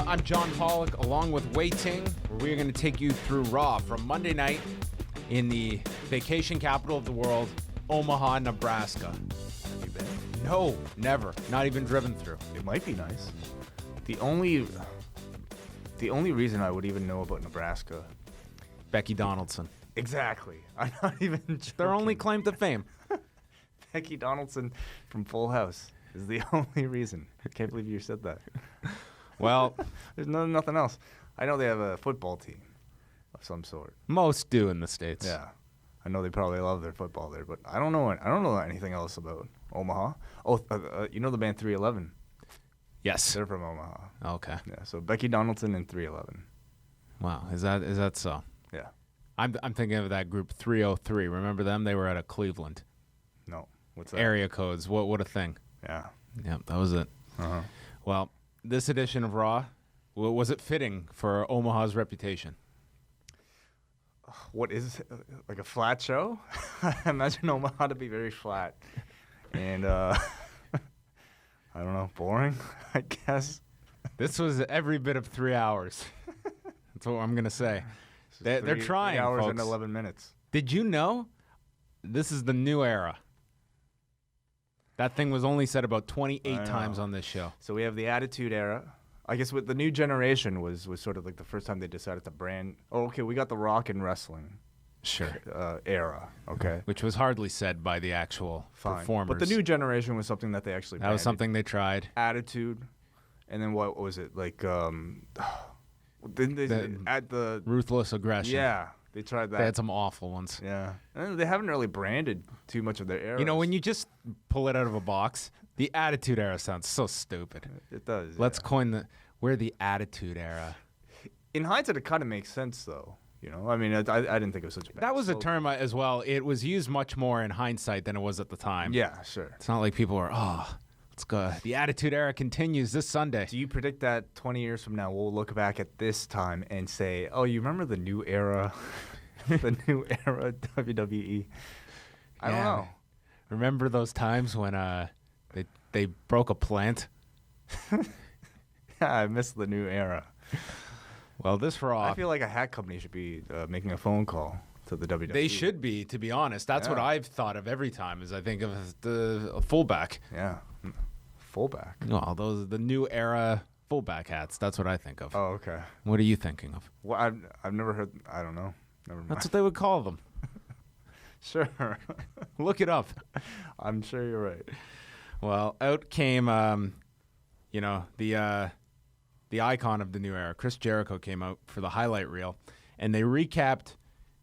I'm John Pollock, along with Wei Ting, where we're going to take you through Raw from Monday night in the vacation capital of the world, Omaha, Nebraska. Have you been? No, never. Not even driven through. It might be nice. The only reason I would even know about Nebraska. Becky Donaldson. Exactly. I'm not even joking. Their only claim to fame. Becky Donaldson from Full House is the only reason. I can't believe you said that. Well, there's nothing else. I know they have a football team of some sort. Most do in the States. Yeah. I know they probably love their football there, but I don't know anything else about Omaha. Oh, you know the band 311? Yes. They're from Omaha. Okay. Yeah, so Becky Donaldson and 311. Wow, is that so? Yeah. I'm thinking of that group 303. Remember them? They were out of Cleveland. No. What's that? Area codes. What a thing. Yeah. Yeah, that was it. Uh-huh. Well, this edition of Raw, was it fitting for Omaha's reputation? What is it, like a flat show? I imagine Omaha to be very flat. And, I don't know, boring, I guess. This was every bit of 3 hours. That's what I'm going to say. They're trying, 3 hours folks. and 11 minutes. Did you know this is the new era? That thing was only said about 28 times on this show. So we have the Attitude Era. I guess with the new generation was sort of like the first time they decided to brand. Oh, okay, we got the Rock and Wrestling. Sure. Era. Okay. Which was hardly said by the actual performers. But the new generation was something that they actually branded. That was something they tried. Attitude. And then what was it? Like, didn't they at the Ruthless Aggression. Yeah. They tried that. They had some awful ones. Yeah. And they haven't really branded too much of their era. You know, when you just pull it out of a box, the Attitude Era sounds so stupid. It does. Let's coin we're the Attitude Era. In hindsight, it kind of makes sense, though. You know, I mean, I didn't think it was such a bad That was slogan. a term as well. It was used much more in hindsight than it was at the time. Yeah, sure. It's not like people were, let's go. The Attitude Era continues this Sunday. Do you predict that 20 years from now, we'll look back at this time and say, oh, you remember the new era? The new era WWE? I don't know. Remember those times when they broke a plant? Yeah, I miss the new era. Well, this Raw. I feel like a hat company should be making a phone call to the WWE. They should be, to be honest. That's what I've thought of every time. Is I think of a fullback. Yeah, fullback. Well, the new era fullback hats. That's what I think of. Oh, okay. What are you thinking of? Well, I've never heard. I don't know. Never mind. That's what they would call them. Sure. Look it up. I'm sure you're right. Well, out came, the icon of the new era, Chris Jericho, came out for the highlight reel, and they recapped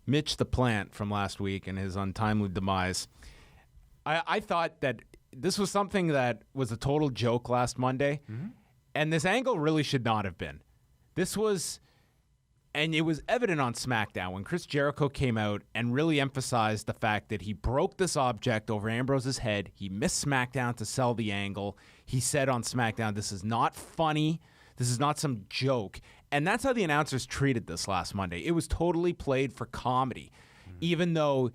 Mitch the Plant from last week and his untimely demise. I thought that this was something that was a total joke last Monday, and this angle really should not have been. And it was evident on SmackDown when Chris Jericho came out and really emphasized the fact that he broke this object over Ambrose's head. He missed SmackDown to sell the angle. He said on SmackDown, this is not funny. This is not some joke. And that's how the announcers treated this last Monday. It was totally played for comedy, even though,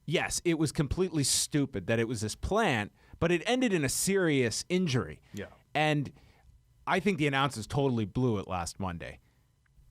yes, it was completely stupid that it was this plant, but it ended in a serious injury. Yeah. And I think the announcers totally blew it last Monday.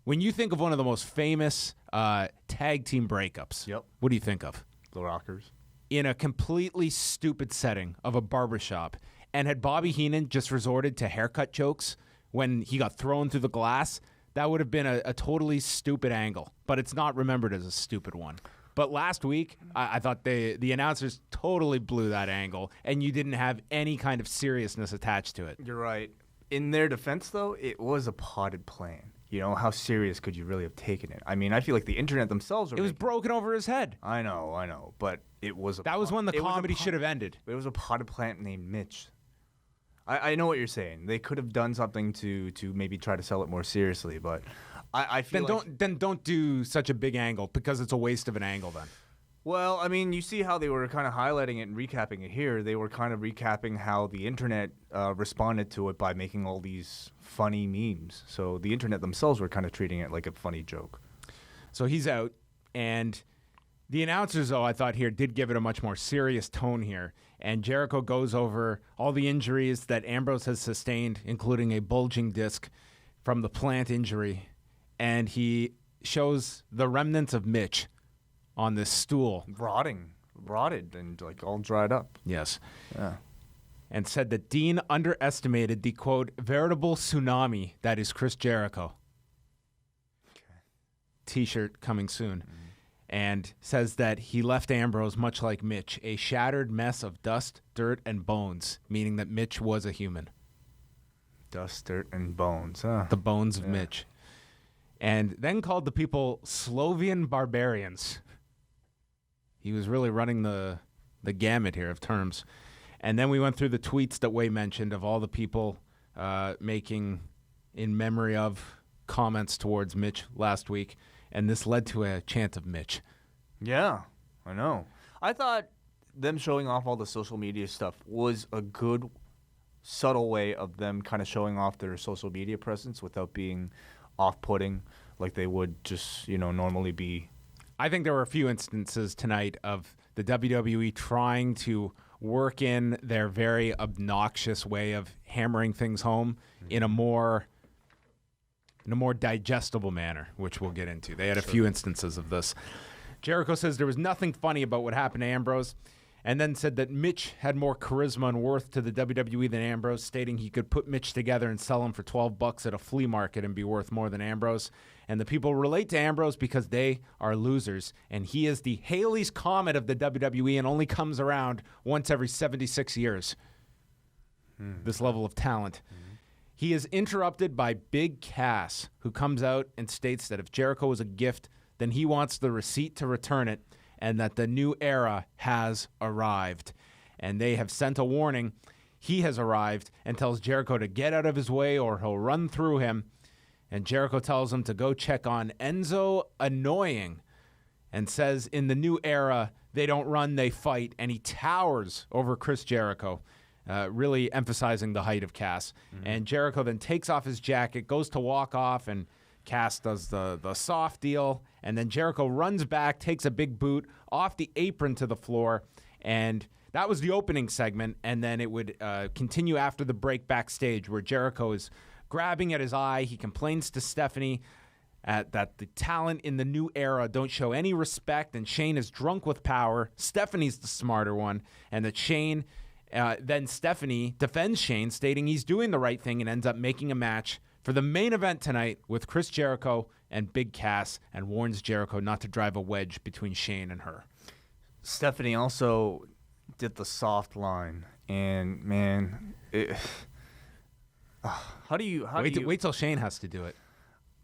When you think of one of the most famous tag team breakups, what do you think of? The Rockers. In a completely stupid setting of a barbershop. And had Bobby Heenan just resorted to haircut jokes when he got thrown through the glass, that would have been a totally stupid angle. But it's not remembered as a stupid one. But last week, I thought the announcers totally blew that angle, and you didn't have any kind of seriousness attached to it. You're right. In their defense, though, it was a potted plan. You know, how serious could you really have taken it? I mean, I feel like the internet themselves It was broken over his head. I know. But it was That was when the comedy should have ended. It was a potted plant named Mitch. I know what you're saying. They could have done something to maybe try to sell it more seriously, but I feel then don't do such a big angle because it's a waste of an angle then. Well, I mean, you see how they were kind of highlighting it and recapping it here. They were kind of recapping how the internet responded to it by making all these funny memes. So the internet themselves were kind of treating it like a funny joke. So he's out, and the announcers, though, I thought here did give it a much more serious tone here. And Jericho goes over all the injuries that Ambrose has sustained, including a bulging disc from the plant injury, and he shows the remnants of Mitch on this stool. Rotted and like all dried up. Yes. Yeah. And said that Dean underestimated the, quote, veritable tsunami that is Chris Jericho. Okay. T-shirt coming soon. And says that he left Ambrose much like Mitch, a shattered mess of dust, dirt, and bones, meaning that Mitch was a human. Dust, dirt, and bones. Huh? The bones of Mitch. And then called the people Slovian barbarians. He was really running the gamut here of terms. And then we went through the tweets that Way mentioned of all the people making in memory of comments towards Mitch last week. And this led to a chant of Mitch. Yeah, I know. I thought them showing off all the social media stuff was a good, subtle way of them kind of showing off their social media presence without being off-putting like they would just, normally be. I think there were a few instances tonight of the WWE trying to work in their very obnoxious way of hammering things home in a more digestible manner, which we'll get into. They had a few instances of this. Jericho says there was nothing funny about what happened to Ambrose, and then said that Mitch had more charisma and worth to the WWE than Ambrose, stating he could put Mitch together and sell him for $12 at a flea market and be worth more than Ambrose. And the people relate to Ambrose because they are losers, and he is the Halley's Comet of the WWE and only comes around once every 76 years. This level of talent. He is interrupted by Big Cass, who comes out and states that if Jericho was a gift, then he wants the receipt to return it, and that the new era has arrived. And they have sent a warning. He has arrived and tells Jericho to get out of his way or he'll run through him. And Jericho tells him to go check on Enzo Annoying and says in the new era, they don't run, they fight. And he towers over Chris Jericho, really emphasizing the height of Cass. And Jericho then takes off his jacket, goes to walk off, and Cass does the soft deal. And then Jericho runs back, takes a big boot off the apron to the floor. And that was the opening segment. And then it would continue after the break backstage where Jericho is grabbing at his eye. He complains to Stephanie that the talent in the new era don't show any respect, and Shane is drunk with power. Stephanie's the smarter one, and that Shane, then Stephanie defends Shane, stating he's doing the right thing, and ends up making a match for the main event tonight with Chris Jericho and Big Cass, and warns Jericho not to drive a wedge between Shane and her. Stephanie also did the soft line, and man, wait till Shane has to do it.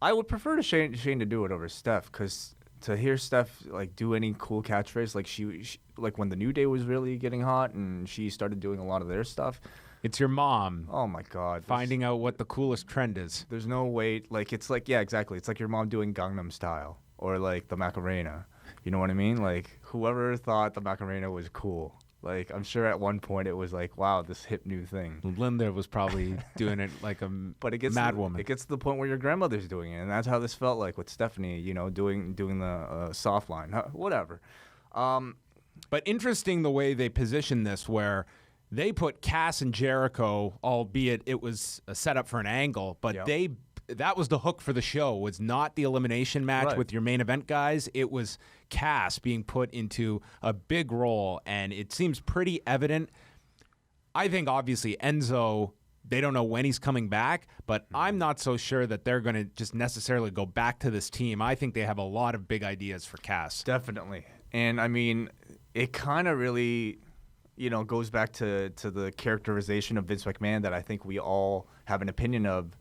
I would prefer Shane to do it over Steph, because to hear Steph like do any cool catchphrase, like she like when the New Day was really getting hot and she started doing a lot of their stuff. It's your mom. Oh my God! Finding out what the coolest trend is. There's no way. Like it's like, yeah, exactly. It's like your mom doing Gangnam Style or like the Macarena. You know what I mean? Like whoever thought the Macarena was cool. Like, I'm sure at one point it was like, wow, this hip new thing. Linda was probably doing it like a mad woman. It gets to the point where your grandmother's doing it, and that's how this felt like with Stephanie, doing the soft line. Whatever. But interesting the way they position this, where they put Cass and Jericho, albeit it was a setup for an angle, but that was the hook for the show, was not the elimination match with your main event guys. It was Cass being put into a big role, and it seems pretty evident. I think, obviously, Enzo, they don't know when he's coming back, but I'm not so sure that they're going to just necessarily go back to this team. I think they have a lot of big ideas for Cass. Definitely. And, I mean, it kind of really, goes back to the characterization of Vince McMahon that I think we all have an opinion of,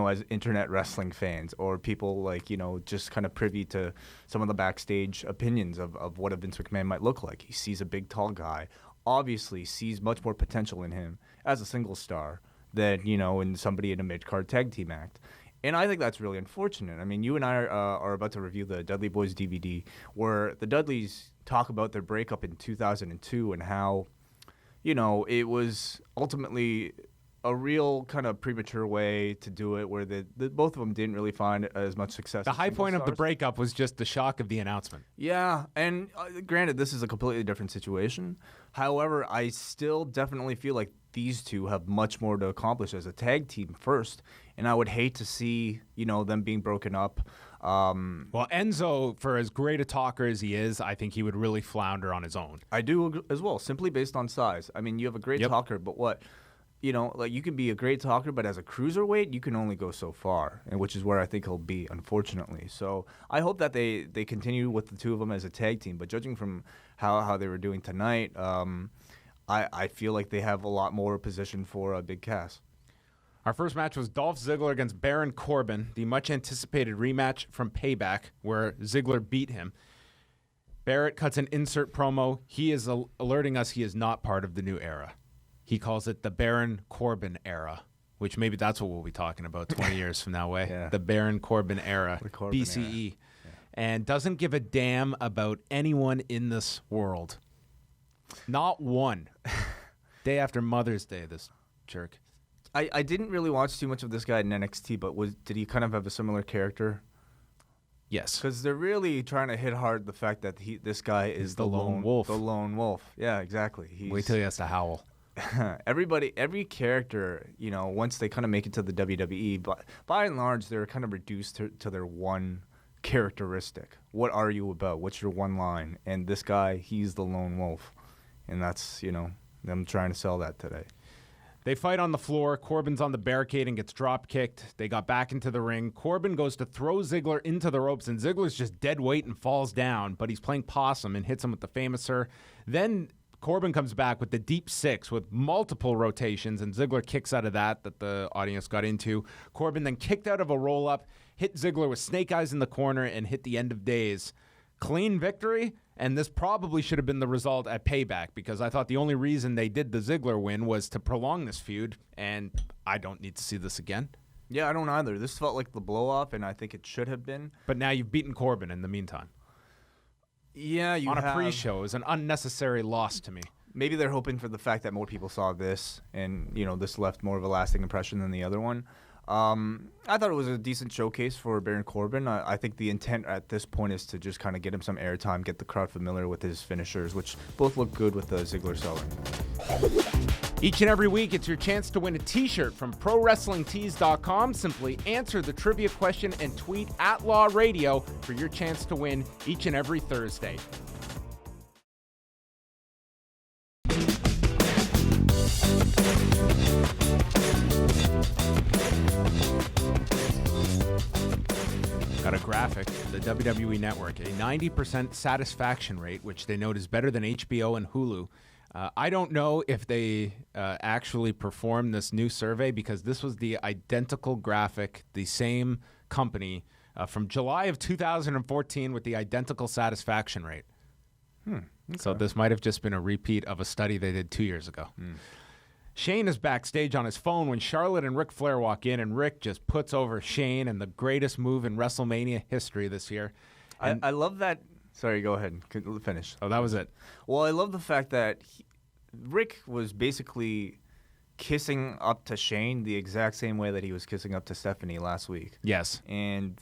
as internet wrestling fans or people like, just kind of privy to some of the backstage opinions of what a Vince McMahon might look like. He sees a big, tall guy, obviously sees much more potential in him as a single star than, in somebody in a mid-card tag team act. And I think that's really unfortunate. I mean, you and I are about to review the Dudley Boys DVD where the Dudleys talk about their breakup in 2002 and how, it was ultimately a real kind of premature way to do it where the both of them didn't really find as much success. The high point of the breakup was just the shock of the announcement. Yeah, and granted, this is a completely different situation. However, I still definitely feel like these two have much more to accomplish as a tag team first, and I would hate to see them being broken up. Well, Enzo, for as great a talker as he is, I think he would really flounder on his own. I do as well, simply based on size. I mean, you have a great talker, but what? Like you can be a great talker, but as a cruiserweight, you can only go so far, and which is where I think he'll be, unfortunately. So I hope that they continue with the two of them as a tag team. But judging from how they were doing tonight, I feel like they have a lot more position for a Big Cass. Our first match was Dolph Ziggler against Baron Corbin, the much-anticipated rematch from Payback, where Ziggler beat him. Barrett cuts an insert promo. He is alerting us he is not part of the new era. He calls it the Baron Corbin era, which maybe that's what we'll be talking about 20 years from now, Yeah. The Baron Corbin era, The Corbin BCE. era. Yeah. And doesn't give a damn about anyone in this world. Not one. Day after Mother's Day, this jerk. I didn't really watch too much of this guy in NXT, but did he kind of have a similar character? Yes. Because they're really trying to hit hard the fact that this guy is the lone wolf. The lone wolf. Yeah, exactly. Wait till he has to howl. Every character, once they kind of make it to the WWE, but by and large, they're kind of reduced to their one characteristic. What are you about? What's your one line? And this guy, he's the lone wolf. And that's, them trying to sell that today. They fight on the floor. Corbin's on the barricade and gets drop-kicked. They got back into the ring. Corbin goes to throw Ziggler into the ropes, and Ziggler's just dead weight and falls down, but he's playing possum and hits him with the Famouser. Then Corbin comes back with the deep six with multiple rotations, and Ziggler kicks out of that the audience got into. Corbin then kicked out of a roll-up, hit Ziggler with snake eyes in the corner, and hit the end of days. Clean victory, and this probably should have been the result at Payback, because I thought the only reason they did the Ziggler win was to prolong this feud, and I don't need to see this again. Yeah, I don't either. This felt like the blow-off, and I think it should have been. But now you've beaten Corbin in the meantime. Yeah, you on have. A pre-show. It was an unnecessary loss to me. Maybe they're hoping for the fact that more people saw this, and this left more of a lasting impression than the other one. I thought it was a decent showcase for Baron Corbin. I think the intent at this point is to just kind of get him some airtime, get the crowd familiar with his finishers, which both look good with the Ziggler selling. Each and every week, it's your chance to win a t-shirt from ProWrestlingTees.com. Simply answer the trivia question and tweet @LawRadio for your chance to win each and every Thursday. Got a graphic, the WWE Network, a 90% satisfaction rate, which they note is better than HBO and Hulu. I don't know if they actually performed this new survey, because this was the identical graphic, the same company from July of 2014 with the identical satisfaction rate. Okay. So this might have just been a repeat of a study they did 2 years ago. Shane is backstage on his phone when Charlotte and Ric Flair walk in, and Ric just puts over Shane in the greatest move in WrestleMania history this year. I love that. Sorry, go ahead. Finish. Oh, that was it. Well, I love the fact that Ric was basically kissing up to Shane the exact same way that he was kissing up to Stephanie last week. Yes. And,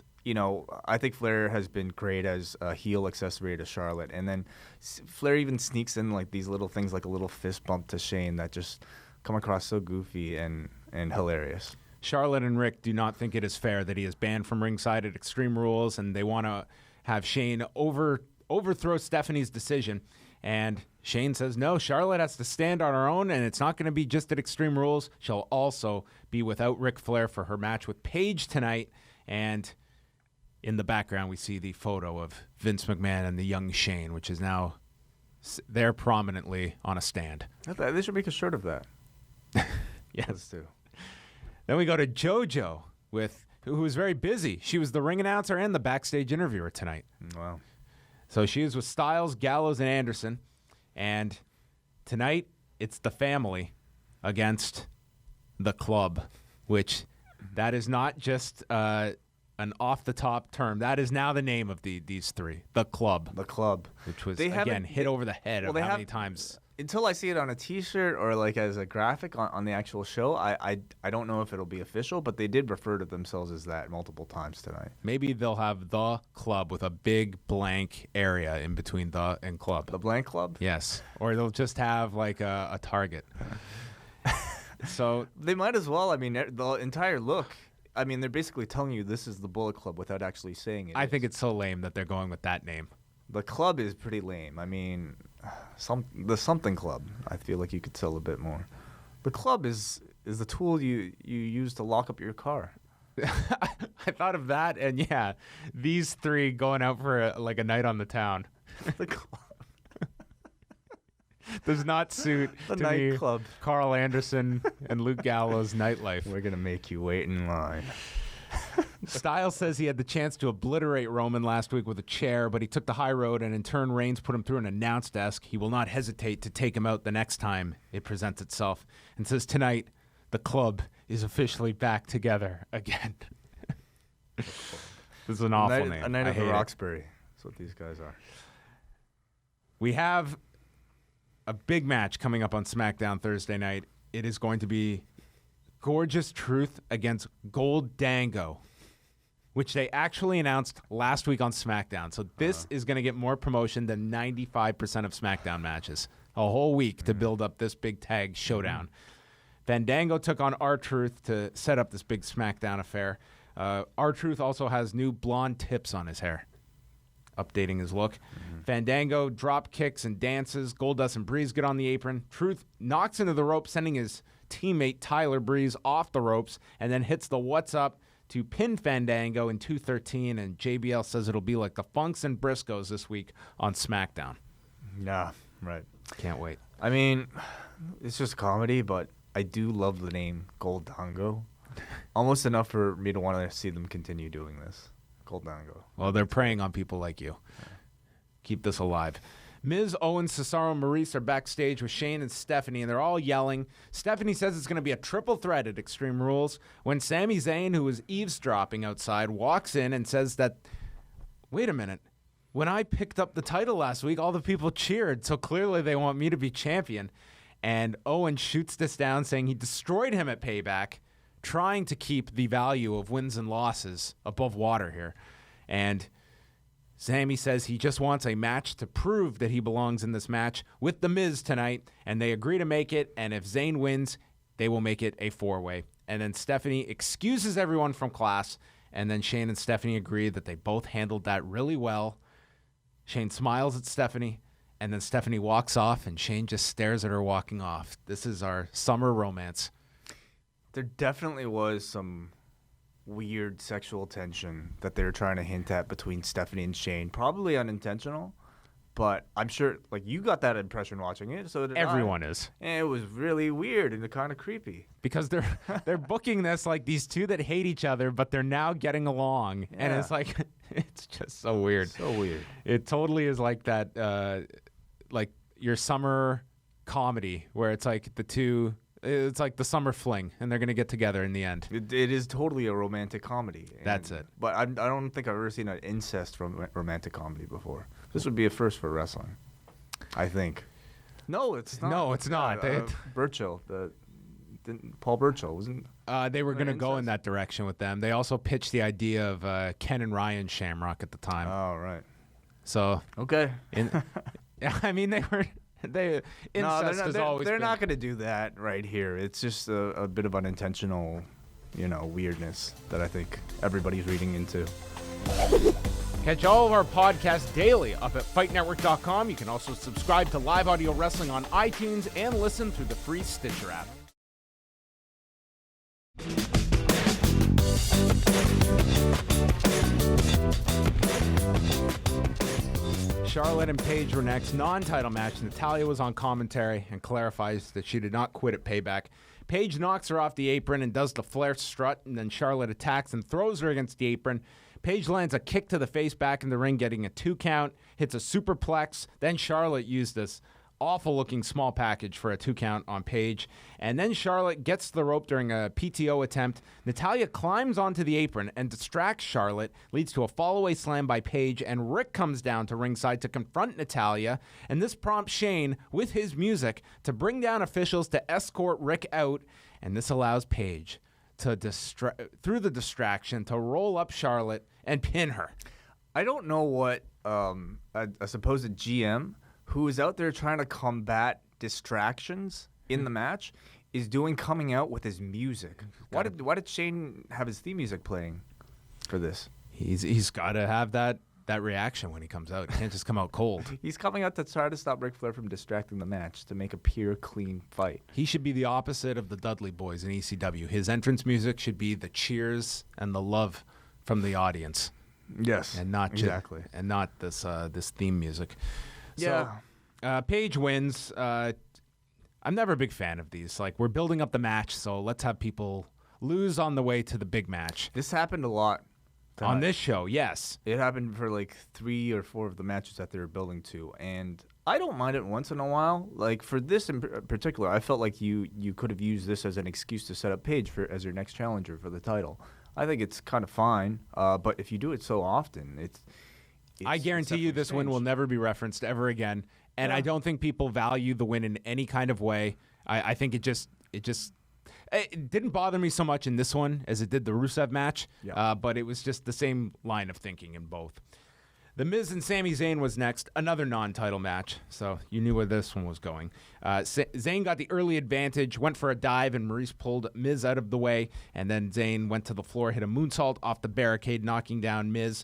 I think Flair has been great as a heel accessory to Charlotte. And then Flair even sneaks in like these little things, like a little fist bump to Shane that just come across so goofy and hilarious. Charlotte and Ric do not think it is fair that he is banned from ringside at Extreme Rules, and they want to have Shane overthrow Stephanie's decision. And Shane says, no, Charlotte has to stand on her own, and it's not going to be just at Extreme Rules. She'll also be without Ric Flair for her match with Paige tonight. And in the background, we see the photo of Vince McMahon and the young Shane, which is now there prominently on a stand. They should make a shirt of that. Yes. Let's do. Then we go to JoJo, who was very busy. She was the ring announcer and the backstage interviewer tonight. Wow. So she was with Styles, Gallows, and Anderson. And tonight, it's the family against the club, which that is not just an off-the-top term. That is now the name of these three, the club. The club. Which was, again, hit over the head of how many times. Until I see it on a T-shirt or like as a graphic on the actual show, I don't know if it'll be official, but they did refer to themselves as that multiple times tonight. Maybe they'll have the club with a big blank area in between the and club. The blank club? Yes. Or they'll just have like a target. So they might as well. I mean, the entire look, I mean, they're basically telling you this is the Bullet Club without actually saying it. I think it's so lame that they're going with that name. The club is pretty lame. I mean, the something club. I feel like you could sell a bit more. The club is the tool you use to lock up your car. I thought of that, and yeah, these three going out for a night on the town. The club does not suit the to nightclub. me, Karl Anderson and Luke Gallows' nightlife. We're gonna make you wait in line. Styles says he had the chance to obliterate Roman last week with a chair, but he took the high road, and in turn, Reigns put him through an announce desk. He will not hesitate to take him out the next time it presents itself, and says tonight the club is officially back together again. This is an awful name. A night I of the hate it. Roxbury. That's what these guys are. We have a big match coming up on SmackDown Thursday night. It is going to be Gorgeous Truth against Goldango, which they actually announced last week on SmackDown. So this is going to get more promotion than 95% of SmackDown matches. A whole week to build up this big tag showdown. Fandango took on R-Truth to set up this big SmackDown affair. R-Truth also has new blonde tips on his hair, updating his look. Fandango drop kicks and dances. Goldust and Breeze get on the apron. Truth knocks into the rope, sending his teammate Tyler Breeze off the ropes, and then hits the what's up to pin Fandango in 2:13. And JBL says it'll be like the Funks and Briscoes this week on SmackDown. Nah, right. Can't wait. I mean, it's just comedy, but I do love the name Goldango. Almost enough for me to want to see them continue doing this. Goldango. Well, they're preying on people like you. Keep this alive. Miz, Owens, Cesaro, and Maurice are backstage with Shane and Stephanie, and they're all yelling. Stephanie says it's going to be a triple threat at Extreme Rules when Sami Zayn, who was eavesdropping outside, walks in and says that, wait a minute, when I picked up the title last week, all the people cheered, so clearly they want me to be champion. And Owens shoots this down, saying he destroyed him at Payback, trying to keep the value of wins and losses above water here. And Sami says he just wants a match to prove that he belongs in this match with The Miz tonight, and they agree to make it, and if Zayn wins, they will make it a four-way. And then Stephanie excuses everyone from class, and then Shane and Stephanie agree that they both handled that really well. Shane smiles at Stephanie, and then Stephanie walks off, and Shane just stares at her walking off. This is our summer romance. There definitely was some weird sexual tension that they were trying to hint at between Stephanie and Shane. Probably unintentional, but I'm sure like you got that impression watching it. So did Everyone I. is. And it was really weird and kind of creepy. Because they're booking this like these two that hate each other, but they're now getting along. And Yeah. it's like, it's just so weird. So weird. It totally is like that, like your summer comedy where it's like the two, it's like the summer fling, and they're going to get together in the end. It is totally a romantic comedy. That's it. But I don't think I've ever seen an incest romantic comedy before. This would be a first for wrestling, I think. No, it's not. No, it's not. Burchill, Paul Burchill, wasn't. They were going to go in incest? that direction with them. They also pitched the idea of Ken and Ryan Shamrock at the time. Oh, right. So, Okay. I mean, incest has always they're been. not going to do that right here. It's just a bit of unintentional, weirdness that I think everybody's reading into. Catch all of our podcasts daily up at FightNetwork.com. You can also subscribe to Live Audio Wrestling on iTunes and listen through the free Stitcher app. Charlotte and Paige were next. Non-title match. Natalya was on commentary and clarifies that she did not quit at Payback. Paige knocks her off the apron and does the Flair strut, and then Charlotte attacks and throws her against the apron. Paige lands a kick to the face back in the ring, getting a 2 count, hits a superplex. Then Charlotte used this awful-looking small package for a 2 count on Paige. And then Charlotte gets to the rope during a PTO attempt. Natalya climbs onto the apron and distracts Charlotte, leads to a fall-away slam by Paige, and Rick comes down to ringside to confront Natalya. And this prompts Shane, with his music, to bring down officials to escort Rick out. And this allows Paige to through the distraction to roll up Charlotte and pin her. I don't know what a supposed GM who is out there trying to combat distractions in the match is doing coming out with his music. Why did Shane have his theme music playing for this? He's got to have that reaction when he comes out. He can't just come out cold. He's coming out to try to stop Ric Flair from distracting the match to make a pure, clean fight. He should be the opposite of the Dudley boys in ECW. His entrance music should be the cheers and the love from the audience. Yes, and not exactly, and not this theme music. Yeah. So, Paige wins. I'm never a big fan of these. Like, we're building up the match, so let's have people lose on the way to the big match. This happened a lot tonight. On this show. Yes, it happened for like 3 or 4 of the matches that they were building to, and I don't mind it once in a while. Like for this in particular, I felt like you could have used this as an excuse to set up Paige as your next challenger for the title. I think it's kind of fine, but if you do it so often, it's I guarantee you this win will never be referenced ever again, and I don't think people value the win in any kind of way. I think it didn't bother me so much in this one as it did the Rusev match, but it was just the same line of thinking in both. The Miz and Sami Zayn was next, another non-title match, so you knew where this one was going. Zayn got the early advantage, went for a dive, and Maurice pulled Miz out of the way, and then Zayn went to the floor, hit a moonsault off the barricade, knocking down Miz.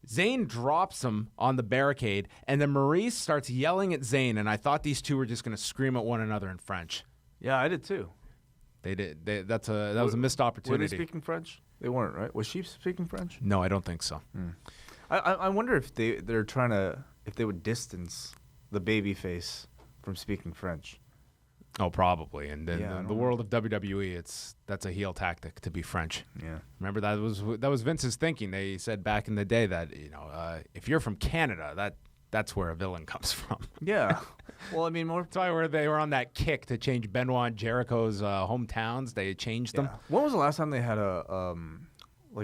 Zayn drops him on the barricade, and then Maurice starts yelling at Zayn, and I thought these two were just going to scream at one another in French. Yeah, I did too. They did. That was a missed opportunity. Were they speaking French? They weren't, right? Was she speaking French? No, I don't think so. I wonder if they're trying to, if they would distance the babyface from speaking French. Oh, probably. And in the world of WWE, that's a heel tactic to be French. Yeah. Remember that was Vince's thinking. They said back in the day that if you're from Canada, that's where a villain comes from. Yeah. Well, I mean, that's why they were on that kick to change Benoit and Jericho's hometowns. They changed them. When was the last time they had a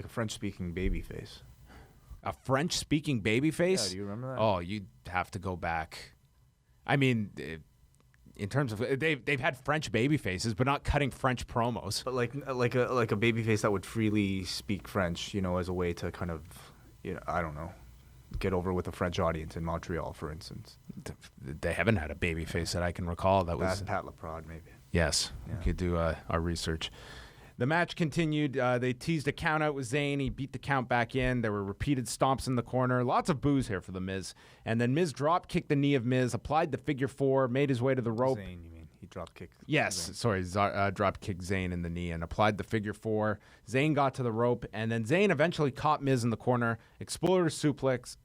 French-speaking babyface? A French-speaking babyface? Yeah, do you remember that? Oh, you'd have to go back. I mean, in terms of they've had French babyfaces, but not cutting French promos. But like a babyface that would freely speak French, as a way to kind of, I don't know, get over with a French audience in Montreal, for instance. They haven't had a babyface that I can recall that was Pat LaPrade, maybe. Yes, we could do our research. The match continued. They teased a count out with Zayn. He beat the count back in. There were repeated stomps in the corner. Lots of boos here for the Miz. And then Miz drop kicked the knee of Miz, applied the figure 4, made his way to the rope. Zayn, you mean? He drop kicked. Yes, sorry, drop kicked Zayn in the knee and applied the figure 4. Zayn got to the rope, and then Zayn eventually caught Miz in the corner, exploder suplex,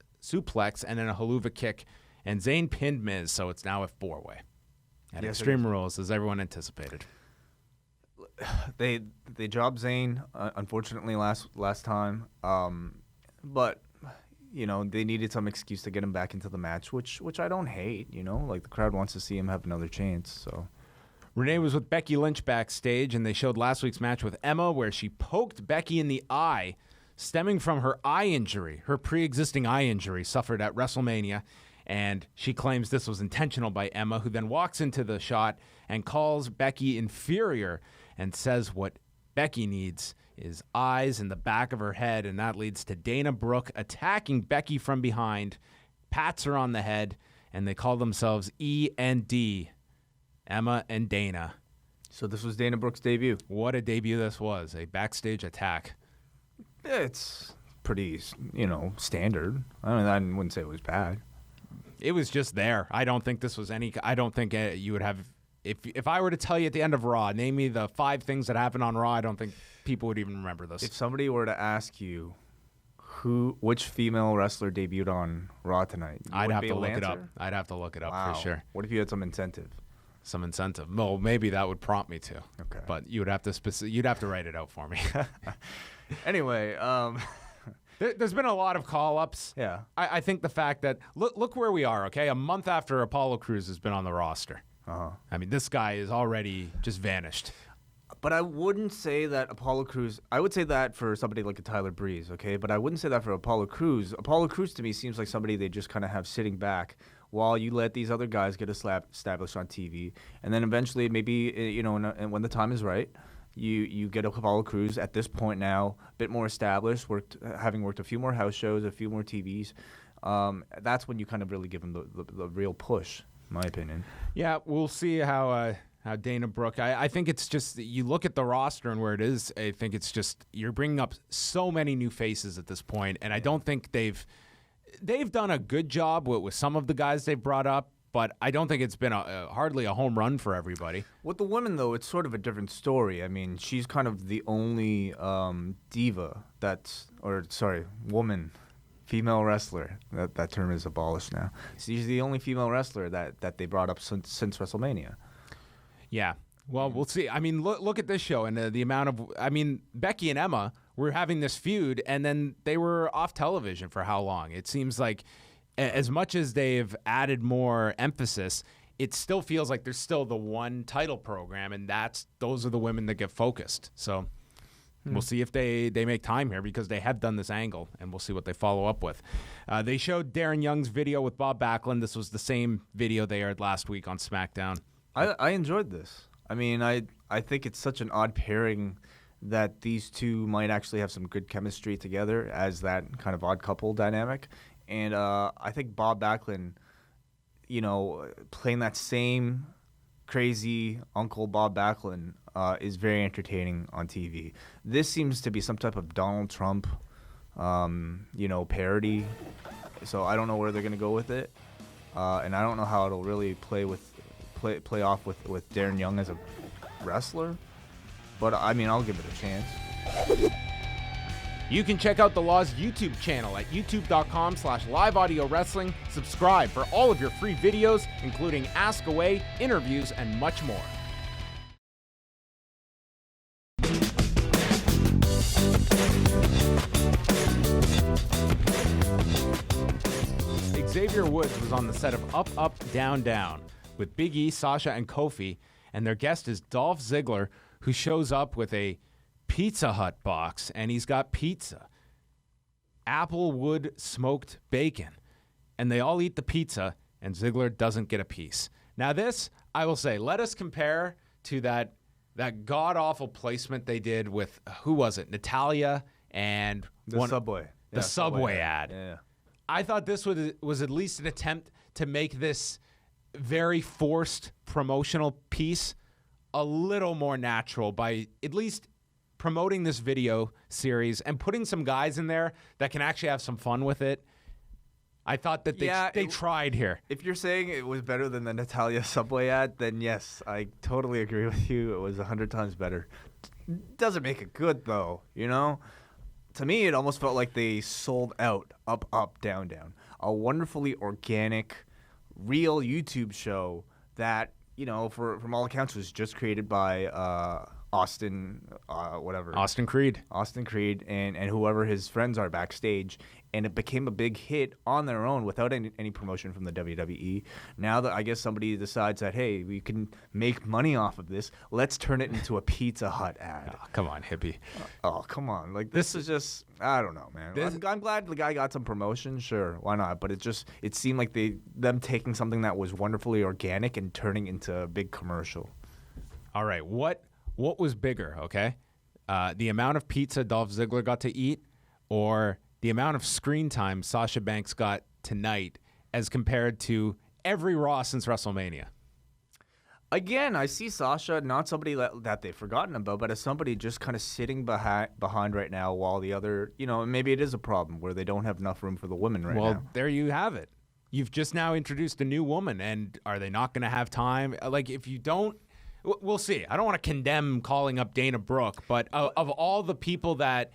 and then a haluva kick, and Zayn pinned Miz, so it's now a 4-way. At Extreme Rules, as everyone anticipated. They dropped Zayn, unfortunately, last time. But they needed some excuse to get him back into the match, which I don't hate. Like the crowd wants to see him have another chance. So Renee was with Becky Lynch backstage, and they showed last week's match with Emma, where she poked Becky in the eye, stemming from her eye injury, her pre-existing eye injury suffered at WrestleMania. And she claims this was intentional by Emma, who then walks into the shot and calls Becky inferior and says what Becky needs is eyes in the back of her head, and that leads to Dana Brooke attacking Becky from behind, pats her on the head, and they call themselves E&D, Emma and Dana. So this was Dana Brooke's debut. What a debut this was, a backstage attack. It's pretty, standard. I wouldn't say it was bad. It was just there. I don't think this was I don't think you would have. If I were to tell you at the end of Raw, name me the 5 things that happened on Raw, I don't think people would even remember this. If somebody were to ask you which female wrestler debuted on Raw tonight, I'd have to look it up. I'd have to look it up for sure. What if you had some incentive? Some incentive. Well, maybe that would prompt me to. Okay. But you would have to you'd have to write it out for me. Anyway, There's been a lot of call-ups. Yeah. I think the fact that look where we are. Okay, a month after Apollo Crews has been on the roster. I mean, this guy is already just vanished. But I wouldn't say that Apollo Crews. I would say that for somebody like a Tyler Breeze, okay? But I wouldn't say that for Apollo Crews. Apollo Crews to me seems like somebody they just kind of have sitting back while you let these other guys get established on TV, and then eventually maybe and when the time is right, you get Apollo Crews at this point now a bit more established, having worked a few more house shows, a few more TVs. That's when you kind of really give him the real push, in my opinion. Yeah, we'll see how how Dana Brooke, I think it's just, you look at the roster and where it is, I think it's just, you're bringing up so many new faces at this point, and I don't think they've done a good job with some of the guys they've brought up, but I don't think it's been hardly a home run for everybody. With the women, though, it's sort of a different story. I mean, she's kind of the only woman, female wrestler. That term is abolished now. She's the only female wrestler that they brought up since WrestleMania. Yeah. Well, we'll see. I mean, look at this show and the amount of, I mean, Becky and Emma were having this feud, and then they were off television for how long? It seems like as much as they've added more emphasis, it still feels like there's still the one title program, and those are the women that get focused. So we'll see if they make time here, because they have done this angle, and we'll see what they follow up with. They showed Darren Young's video with Bob Backlund. This was the same video they aired last week on SmackDown. I enjoyed this. I mean, I think it's such an odd pairing that these two might actually have some good chemistry together as that kind of odd couple dynamic. And I think Bob Backlund, playing that same crazy Uncle Bob Backlund is very entertaining on TV. This seems to be some type of Donald Trump, parody. So I don't know where they're going to go with it. And I don't know how it'll really play off with Darren Young as a wrestler. But, I mean, I'll give it a chance. You can check out the Law's YouTube channel at youtube.com/liveaudiowrestling. Subscribe for all of your free videos, including Ask Away, interviews, and much more. Xavier Woods was on the set of Up, Up, Down, Down with Big E, Sasha, and Kofi, and their guest is Dolph Ziggler, who shows up with a Pizza Hut box, and he's got pizza, Applewood smoked bacon, and they all eat the pizza, and Ziggler doesn't get a piece. Now this, I will say, let us compare to that god-awful placement they did with, who was it, Natalia and Subway. The Subway ad. Yeah. I thought this was at least an attempt to make this very forced promotional piece a little more natural by at least promoting this video series and putting some guys in there that can actually have some fun with it. I thought that they tried here. If you're saying it was better than the Natalia Subway ad, then yes, I totally agree with you. It was 100 times better. Doesn't make it good, though, To me, it almost felt like they sold out Up, Up, Down, Down. A wonderfully organic, real YouTube show that, from all accounts was just created by Austin Creed. Austin Creed and whoever his friends are backstage. And it became a big hit on their own without any promotion from the WWE. Now that I guess somebody decides that, hey, we can make money off of this, let's turn it into a Pizza Hut ad. Oh, come on, hippie. Come on. Like, this is just, I don't know, man. I'm glad the guy got some promotion. Sure, why not? But it seemed like them taking something that was wonderfully organic and turning into a big commercial. All right, what was bigger, okay? The amount of pizza Dolph Ziggler got to eat, or the amount of screen time Sasha Banks got tonight as compared to every Raw since WrestleMania? Again, I see Sasha, not somebody that they've forgotten about, but as somebody just kind of sitting behind right now while the other, maybe it is a problem where they don't have enough room for the women right now. Well, there you have it. You've just now introduced a new woman, and are they not going to have time? Like, if you don't, we'll see. I don't want to condemn calling up Dana Brooke, but of all the people that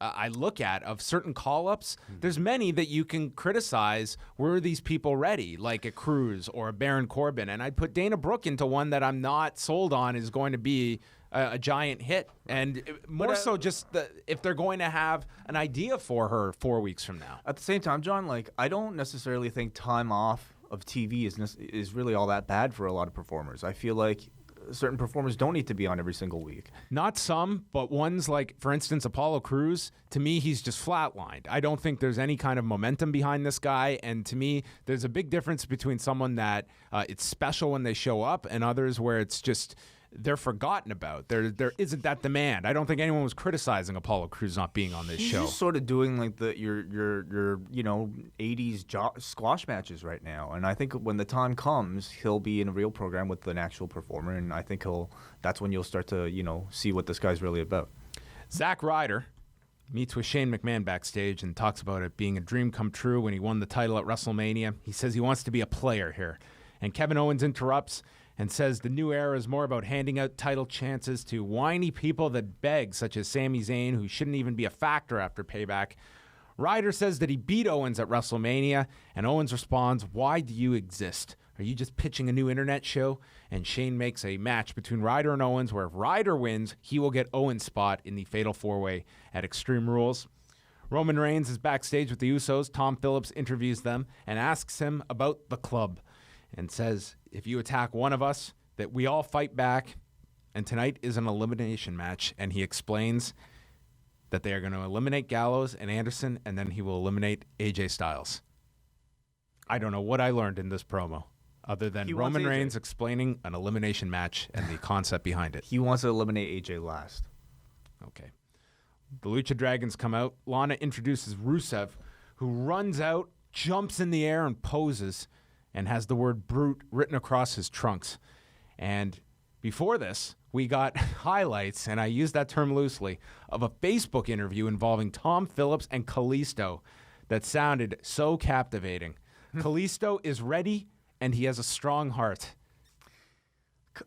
I look at of certain call-ups, there's many that you can criticize. Were these people ready, like a Cruz or a Baron Corbin? And I'd put Dana Brooke into one that I'm not sold on is going to be a giant hit. And more so just if they're going to have an idea for her 4 weeks from now. At the same time, John, I don't necessarily think time off of TV is really all that bad for a lot of performers. I feel like certain performers don't need to be on every single week. Not some, but ones like, for instance, Apollo Crews, to me, he's just flatlined. I don't think there's any kind of momentum behind this guy, and to me, there's a big difference between someone that it's special when they show up and others where it's just they're forgotten about. There isn't that demand. I don't think anyone was criticizing Apollo Crews not being on this He's show. just sort of doing like your 80s squash matches right now, and I think when the time comes, he'll be in a real program with an actual performer, and I think that's when you'll start to see what this guy's really about. Zack Ryder meets with Shane McMahon backstage and talks about it being a dream come true when he won the title at WrestleMania. He says he wants to be a player here. And Kevin Owens interrupts and says the new era is more about handing out title chances to whiny people that beg, such as Sami Zayn, who shouldn't even be a factor after Payback. Ryder says that he beat Owens at WrestleMania, and Owens responds, "Why do you exist? Are you just pitching a new internet show?" And Shane makes a match between Ryder and Owens where if Ryder wins, he will get Owens' spot in the Fatal 4-Way at Extreme Rules. Roman Reigns is backstage with the Usos. Tom Phillips interviews them and asks him about the club and says, if you attack one of us, that we all fight back. And tonight is an elimination match. And he explains that they are going to eliminate Gallows and Anderson, and then he will eliminate AJ Styles. I don't know what I learned in this promo, other than Roman Reigns explaining an elimination match and the concept behind it. He wants to eliminate AJ last. Okay. The Lucha Dragons come out. Lana introduces Rusev, who runs out, jumps in the air, and poses, and has the word brute written across his trunks. And before this, we got highlights, and I use that term loosely, of a Facebook interview involving Tom Phillips and Kalisto that sounded so captivating. Kalisto is ready, and he has a strong heart.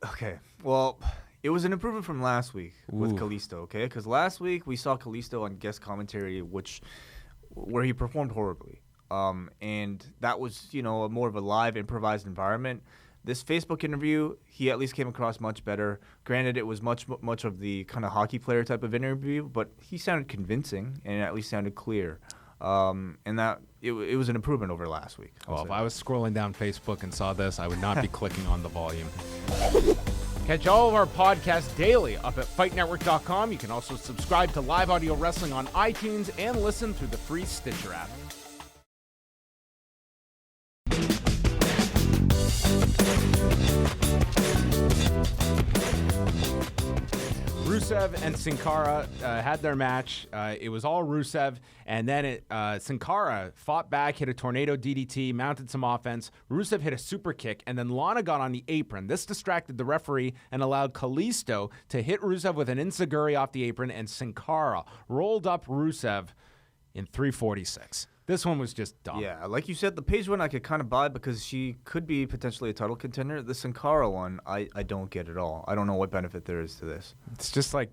Okay, well, it was an improvement from last week with Kalisto, okay? Because last week we saw Kalisto on guest commentary, where he performed horribly. And that was, more of a live, improvised environment. This Facebook interview, he at least came across much better. Granted, it was much of the kind of hockey player type of interview, but he sounded convincing and at least sounded clear. And that it was an improvement over last week. Well, if I was scrolling down Facebook and saw this, I would not be clicking on the volume. Catch all of our podcasts daily up at FightNetwork.com. You can also subscribe to Live Audio Wrestling on iTunes and listen through the free Stitcher app. Rusev and Sin Cara had their match. It was all Rusev, and then Sin Cara fought back, hit a tornado DDT, mounted some offense. Rusev hit a super kick, and then Lana got on the apron. This distracted the referee and allowed Kalisto to hit Rusev with an enziguri off the apron, and Sin Cara rolled up Rusev in 346. This one was just dumb. Yeah, like you said, the Paige one I could kind of buy because she could be potentially a title contender. The Sin Cara one, I don't get at all. I don't know what benefit there is to this. It's just like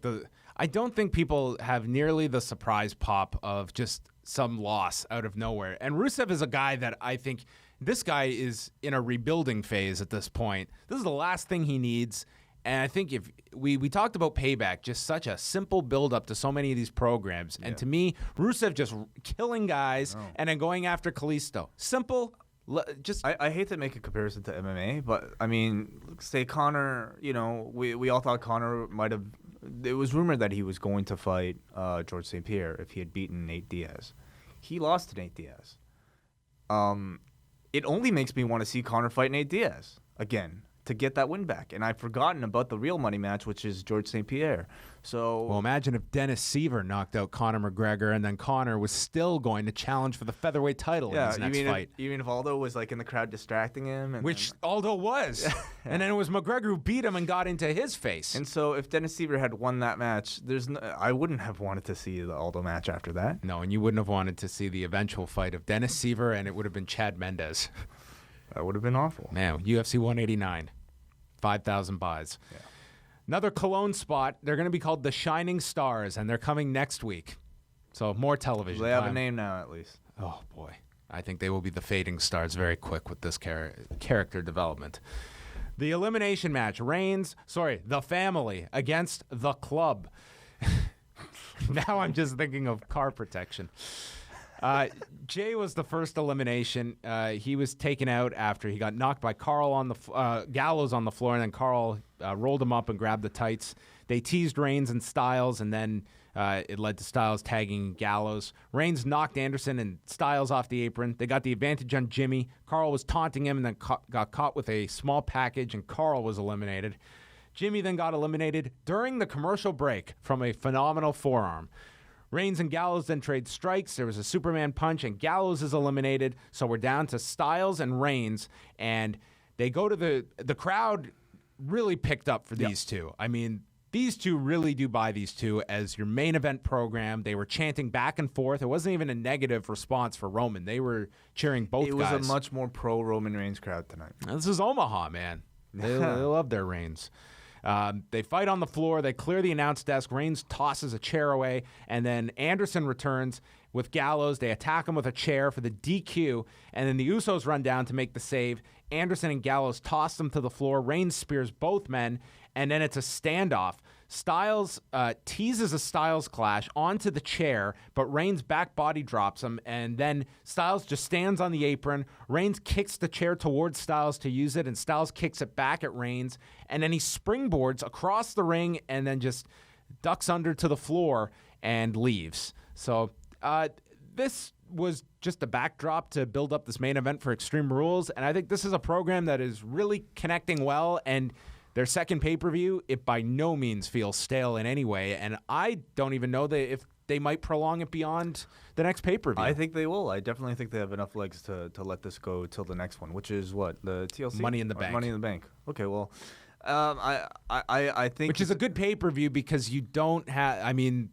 I don't think people have nearly the surprise pop of just some loss out of nowhere. And Rusev is a guy that I think this guy is in a rebuilding phase at this point. This is the last thing he needs. And I think if we talked about Payback, just such a simple build-up to so many of these programs. Yeah. And to me, Rusev just killing guys and then going after Kalisto. Simple. I hate to make a comparison to MMA, but, I mean, say Conor, we all thought Conor might have – it was rumored that he was going to fight George St. Pierre if he had beaten Nate Diaz. He lost to Nate Diaz. It only makes me want to see Conor fight Nate Diaz again, to get that win back. And I've forgotten about the real money match, which is George St. Pierre. So, well, imagine if Dennis Seaver knocked out Conor McGregor and then Conor was still going to challenge for the featherweight title in his next fight. Even if Aldo was like in the crowd distracting him. Which Aldo was. And then it was McGregor who beat him and got into his face. And so if Dennis Seaver had won that match, I wouldn't have wanted to see the Aldo match after that. No, and you wouldn't have wanted to see the eventual fight of Dennis Seaver, and it would have been Chad Mendez. That would have been awful. Man, UFC 189. 5,000 buys. Yeah. Another Cologne spot. They're going to be called the Shining Stars, and they're coming next week. So more television. They have a name now, at least. Oh, boy. I think they will be the Fading Stars very quick with this character development. The elimination match. The Family against the Club. Now I'm just thinking of car protection. Jay was the first elimination. He was taken out after he got knocked by Karl on the Gallows on the floor, and then Karl rolled him up and grabbed the tights. They teased Reigns and Styles, and then it led to Styles tagging Gallows. Reigns knocked Anderson and Styles off the apron. They got the advantage on Jimmy. Karl was taunting him and then got caught with a small package, and Karl was eliminated. Jimmy then got eliminated during the commercial break from a phenomenal forearm. Reigns and Gallows then trade strikes. There was a Superman punch, and Gallows is eliminated. So we're down to Styles and Reigns, and they go to the crowd really picked up for these two. I mean, these two really do buy these two as your main event program. They were chanting back and forth. It wasn't even a negative response for Roman. They were cheering both guys. It was a much more pro-Roman Reigns crowd tonight. Now, this is Omaha, man. They love their Reigns. They fight on the floor. They clear the announce desk. Reigns tosses a chair away, and then Anderson returns with Gallows. They attack him with a chair for the DQ, and then the Usos run down to make the save. Anderson and Gallows toss them to the floor. Reigns spears both men, and then it's a standoff. Styles teases a Styles clash onto the chair, but Reigns back body drops him, and then Styles just stands on the apron. Reigns kicks the chair towards Styles to use it, and Styles kicks it back at Reigns, and then he springboards across the ring and then just ducks under to the floor and leaves. So this was just a backdrop to build up this main event for Extreme Rules, and I think this is a program that is really connecting well, and their second pay-per-view, it by no means feels stale in any way, and I don't even know if they might prolong it beyond the next pay-per-view. I think they will. I definitely think they have enough legs to let this go till the next one, which is what? The TLC? Money in the Bank. Money in the Bank. Okay, well, I think... Which is a good pay-per-view because you don't have... I mean,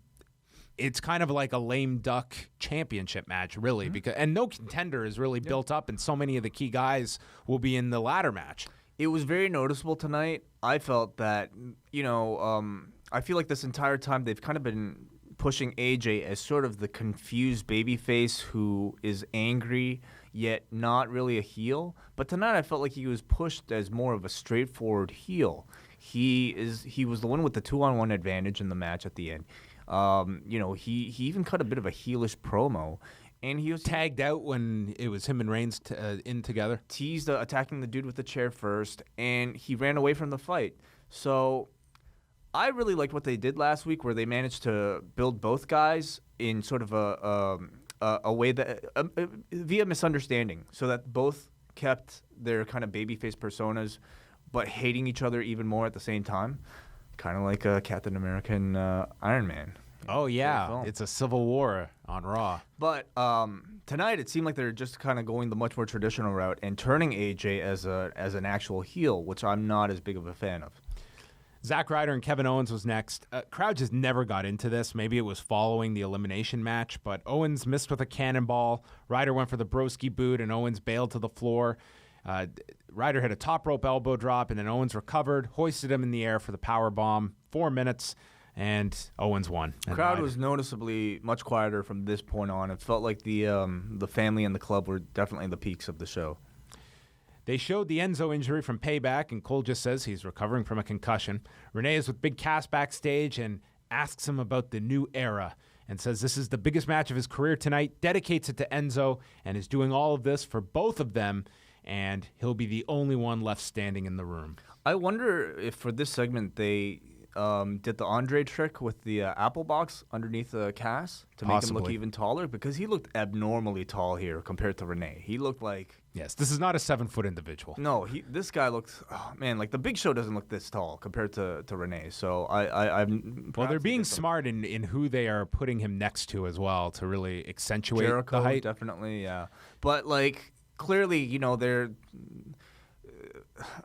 it's kind of like a lame duck championship match, really, because and no contender is really built up, and so many of the key guys will be in the ladder match. It was very noticeable tonight. I felt that, I feel like this entire time they've kind of been pushing AJ as sort of the confused babyface who is angry yet not really a heel. But tonight I felt like he was pushed as more of a straightforward heel. He was the one with the 2-on-1 advantage in the match at the end. He even cut a bit of a heelish promo. And he was tagged out when it was him and Reigns in together. Teased attacking the dude with the chair first, and he ran away from the fight. So I really liked what they did last week, where they managed to build both guys in sort of a way that via misunderstanding, so that both kept their kind of babyface personas, but hating each other even more at the same time, kind of like Captain America and Iron Man. Oh, yeah. It's a civil war on Raw. But tonight it seemed like they're just kind of going the much more traditional route and turning AJ as an actual heel, which I'm not as big of a fan of. Zack Ryder and Kevin Owens was next. Crowd just never got into this. Maybe it was following the elimination match, but Owens missed with a cannonball. Ryder went for the broski boot, and Owens bailed to the floor. Ryder hit a top rope elbow drop, and then Owens recovered, hoisted him in the air for the power bomb. 4 minutes. And Owens won. The crowd was noticeably much quieter from this point on. It felt like the family and the club were definitely the peaks of the show. They showed the Enzo injury from Payback, and Cole just says he's recovering from a concussion. Renee is with Big Cass backstage and asks him about the new era and says this is the biggest match of his career tonight, dedicates it to Enzo, and is doing all of this for both of them, and he'll be the only one left standing in the room. I wonder if for this segment they... did the Andre trick with the apple box underneath the Cass to make him look even taller, because he looked abnormally tall here compared to Renee. He looked like... Yes, this is not a 7-foot individual. No, this guy looked... Oh, man, like the Big Show doesn't look this tall compared to Renee. So Well, they're being smart in who they are putting him next to as well to really accentuate Jericho, the height. Definitely, yeah. But, like, clearly, they're...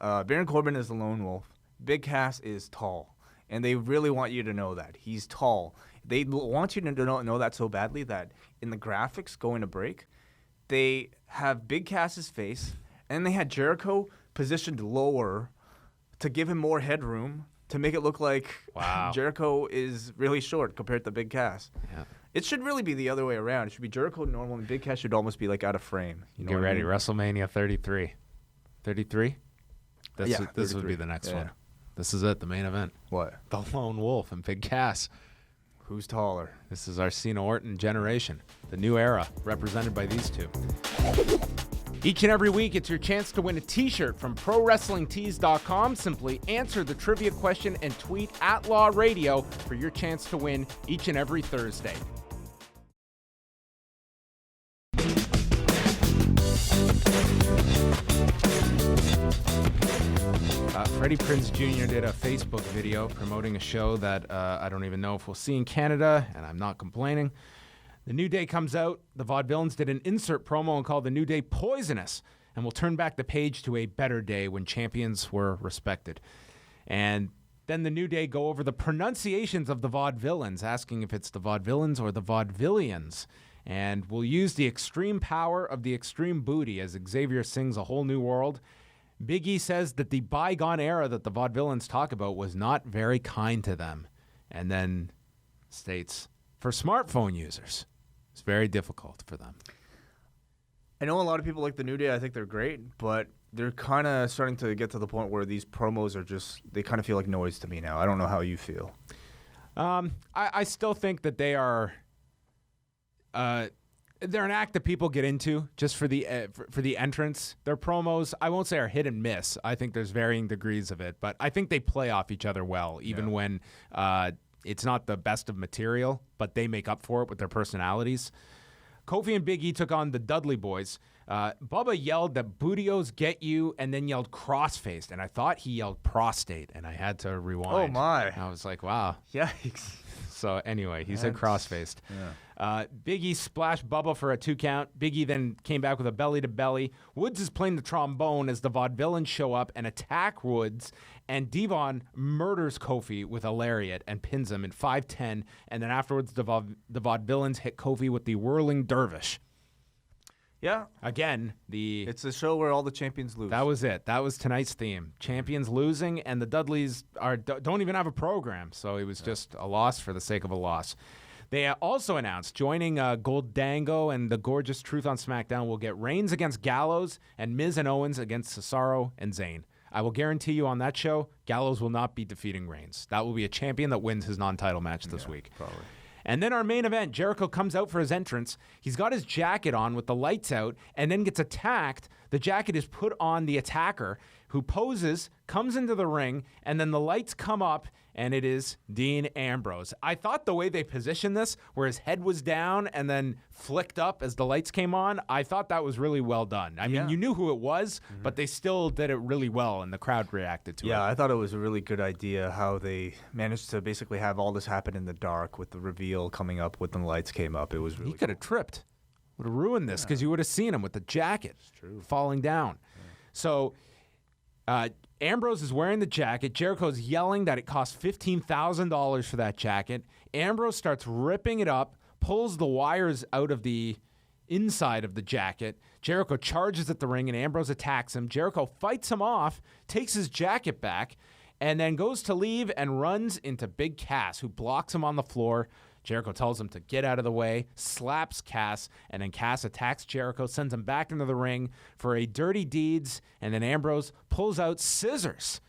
Baron Corbin is the lone wolf. Big Cass is tall. And they really want you to know that. He's tall. They want you to know that so badly that in the graphics going to break, they have Big Cass's face, and they had Jericho positioned lower to give him more headroom to make it look like Jericho is really short compared to Big Cass. Yeah. It should really be the other way around. It should be Jericho normal, and Big Cass should almost be like out of frame. Get ready, WrestleMania 33. 33? This would be the next one. This is it, the main event. What? The Lone Wolf and Big Cass. Who's taller? This is our Cena Orton generation. The new era, represented by these two. Each and every week, it's your chance to win a t-shirt from ProWrestlingTees.com. Simply answer the trivia question and tweet @LawRadio for your chance to win each and every Thursday. Freddie Prinze Jr. did a Facebook video promoting a show that I don't even know if we'll see in Canada, and I'm not complaining. The New Day comes out. The Vaudevillains did an insert promo and called The New Day poisonous, and will turn back the page to a better day when champions were respected. And then the New Day go over the pronunciations of the Vaudevillains, asking if it's the Vaudevillains or the Vaudevillians. And we'll use the extreme power of the extreme booty as Xavier sings A Whole New World. Big E says that the bygone era that the Vaudevillains talk about was not very kind to them. And then states, for smartphone users, it's very difficult for them. I know a lot of people like the New Day. I think they're great, but they're kind of starting to get to the point where these promos are just, they kind of feel like noise to me now. I don't know how you feel. I still think that they are... they're an act that people get into just for the entrance. Their promos, I won't say are hit and miss. I think there's varying degrees of it, but I think they play off each other well, even when it's not the best of material, but they make up for it with their personalities. Kofi and Big E took on the Dudley Boys. Bubba yelled that Bootios get you and then yelled cross-faced, and I thought he yelled prostate, and I had to rewind. Oh, my. I was like, wow. Yikes. So anyway, he said cross-faced. Yeah. Big E splashed Bubba for a 2 count. Big E then came back with a belly-to-belly. Woods is playing the trombone as the Vaudevillains show up and attack Woods, and Devon murders Kofi with a lariat and pins him in 5-10, and then afterwards the Vaudevillains hit Kofi with the whirling dervish. Yeah. Again, it's a show where all the champions lose. That was it. That was tonight's theme. Champions losing, and the Dudleys don't even have a program, so it was just a loss for the sake of a loss. They also announced joining Goldango and the Gorgeous Truth on SmackDown will get Reigns against Gallows and Miz and Owens against Cesaro and Zayn. I will guarantee you on that show, Gallows will not be defeating Reigns. That will be a champion that wins his non-title match this week. Probably. And then our main event, Jericho comes out for his entrance. He's got his jacket on with the lights out and then gets attacked. The jacket is put on the attacker who poses, comes into the ring, and then the lights come up and it is Dean Ambrose. I thought the way they positioned this, where his head was down and then flicked up as the lights came on, I thought that was really well done. I mean, you knew who it was, but they still did it really well, and the crowd reacted to it. Yeah, I thought it was a really good idea how they managed to basically have all this happen in the dark with the reveal coming up when the lights came up. It was really He could have tripped. Would have ruined this because you would have seen him with the jacket falling down. Yeah. So Ambrose is wearing the jacket. Jericho's yelling that it cost $15,000 for that jacket. Ambrose starts ripping it up, pulls the wires out of the inside of the jacket. Jericho charges at the ring, and Ambrose attacks him. Jericho fights him off, takes his jacket back, and then goes to leave and runs into Big Cass, who blocks him on the floor. Jericho tells him to get out of the way, slaps Cass, and then Cass attacks Jericho, sends him back into the ring for a dirty deeds, and then Ambrose pulls out scissors.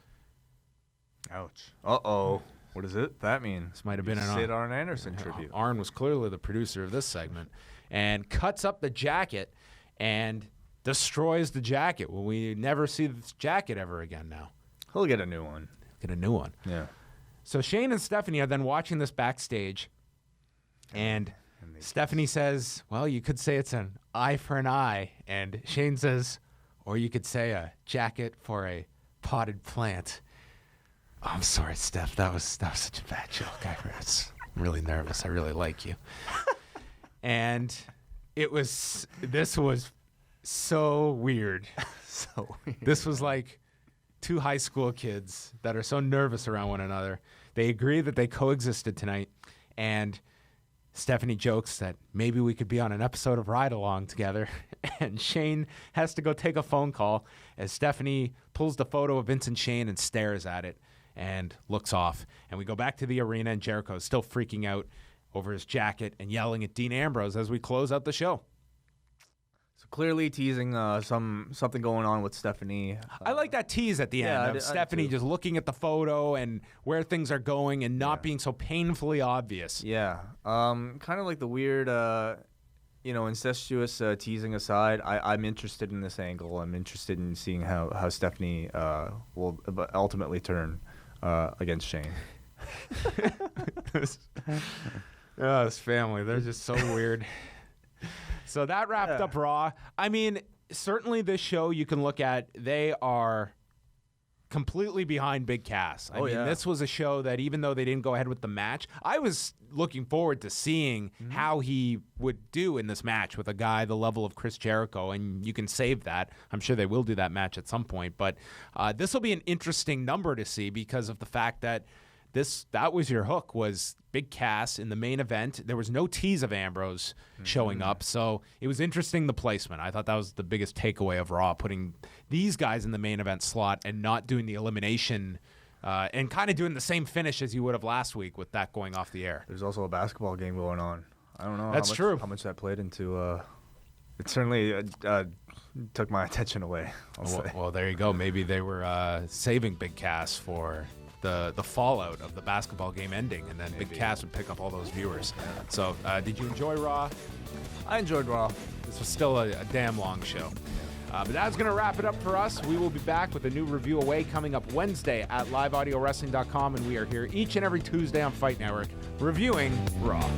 Ouch. Uh-oh. What does that mean? This might have been Sid Arn Anderson tribute. Arn was clearly the producer of this segment, and cuts up the jacket and destroys the jacket. Well, we never see this jacket ever again now. He'll get a new one. Get a new one. Yeah. So Shane and Stephanie are then watching this backstage, and Stephanie says, well, you could say it's an eye for an eye. And Shane says, or you could say a jacket for a potted plant. Oh, I'm sorry, Steph. That was such a bad joke. I'm really nervous. I really like you. And this was so weird. So weird. This was like two high school kids that are so nervous around one another. They agree that they coexisted tonight, and Stephanie jokes that maybe we could be on an episode of Ride Along together, and Shane has to go take a phone call as Stephanie pulls the photo of Vince and Shane and stares at it and looks off. And we go back to the arena, and Jericho is still freaking out over his jacket and yelling at Dean Ambrose as we close out the show. So clearly teasing something going on with Stephanie. I like that tease at the end of Stephanie just looking at the photo and where things are going and not being so painfully obvious. Yeah. Kind of like the weird, incestuous teasing aside, I'm interested in this angle. I'm interested in seeing how Stephanie will ultimately turn against Shane. This family, they're just so weird. So that wrapped up Raw. I mean, certainly this show you can look at, they are completely behind Big Cass. I mean, this was a show that even though they didn't go ahead with the match, I was looking forward to seeing how he would do in this match with a guy the level of Chris Jericho, and you can save that. I'm sure they will do that match at some point, but this will be an interesting number to see because of the fact that that was your hook, was Big Cass in the main event. There was no tease of Ambrose showing up, so it was interesting, the placement. I thought that was the biggest takeaway of Raw, putting these guys in the main event slot and not doing the elimination and kind of doing the same finish as you would have last week with that going off the air. There's also a basketball game going on. I don't know how much that played into it certainly took my attention away. Well, there you go. Maybe they were saving Big Cass for the fallout of the basketball game ending, and then Big Cass would pick up all those viewers. So did you enjoy Raw? I enjoyed Raw. This was still a damn long show. But that's going to wrap it up for us. We will be back with a new review away coming up Wednesday at liveaudiowrestling.com, and we are here each and every Tuesday on Fight Network reviewing Raw.